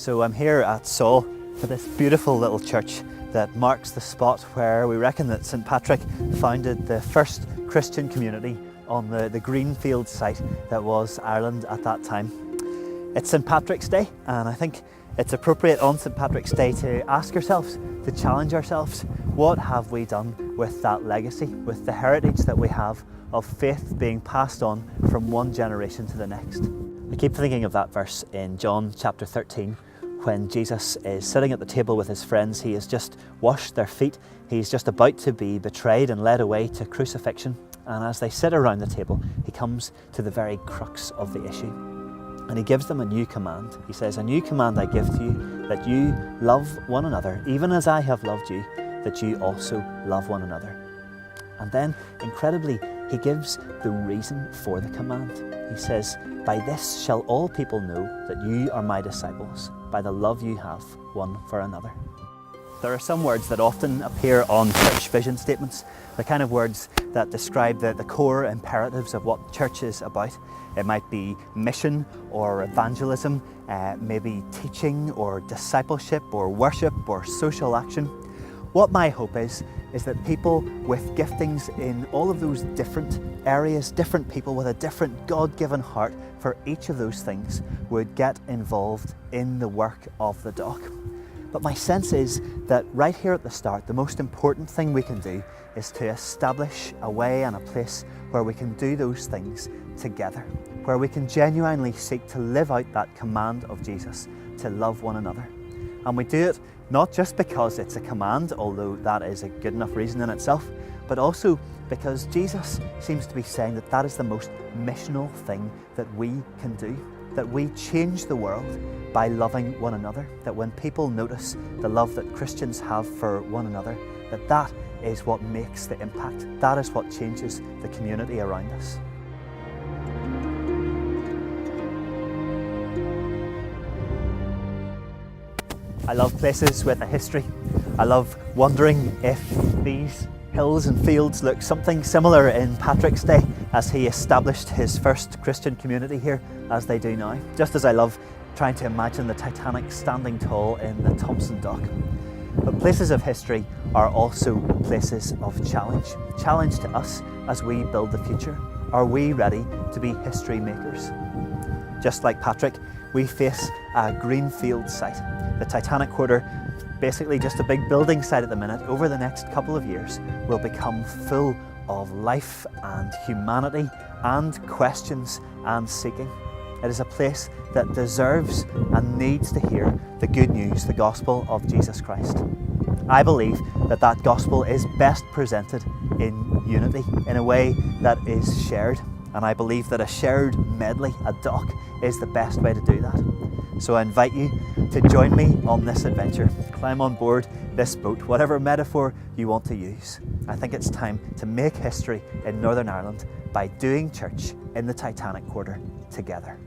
So I'm here at Saul for this beautiful little church that marks the spot where we reckon that St Patrick founded the first Christian community on the greenfield site that was Ireland at that time. It's St Patrick's Day, and I think it's appropriate on St Patrick's Day to ask ourselves, to challenge ourselves, what have we done with that legacy, with the heritage that we have of faith being passed on from one generation to the next. I keep thinking of that verse in John chapter 13 when Jesus is sitting at the table with his friends. He has just washed their feet. He's just about to be betrayed and led away to crucifixion. And as they sit around the table, he comes to the very crux of the issue. And he gives them a new command. He says, "A new command I give to you, that you love one another, even as I have loved you, that you also love one another." And then, incredibly, he gives the reason for the command. He says, "By this shall all people know that you are my disciples, by the love you have one for another." There are some words that often appear on church vision statements, the kind of words that describe the core imperatives of what church is about. It might be mission or evangelism, maybe teaching or discipleship or worship or social action. What my hope is that people with giftings in all of those different areas, different people with a different God-given heart for each of those things, would get involved in the work of the dock. But my sense is that right here at the start, the most important thing we can do is to establish a way and a place where we can do those things together, where we can genuinely seek to live out that command of Jesus to love one another. And we do it not just because it's a command, although that is a good enough reason in itself, but also because Jesus seems to be saying that that is the most missional thing that we can do, that we change the world by loving one another, that when people notice the love that Christians have for one another, that is what makes the impact, that is what changes the community around us. I love places with a history. I love wondering if these hills and fields look something similar in Patrick's day as he established his first Christian community here as they do now. Just as I love trying to imagine the Titanic standing tall in the Thompson dock. But places of history are also places of challenge. Challenge to us as we build the future. Are we ready to be history makers? Just like Patrick, we face a greenfield site. The Titanic Quarter, basically just a big building site at the minute, over the next couple of years will become full of life and humanity and questions and seeking. It is a place that deserves and needs to hear the good news, the gospel of Jesus Christ. I believe that gospel is best presented in unity, in a way that is shared. And I believe that a shared medley, a dock, is the best way to do that. So I invite you to join me on this adventure. Climb on board this boat, whatever metaphor you want to use. I think it's time to make history in Northern Ireland by doing church in the Titanic Quarter together.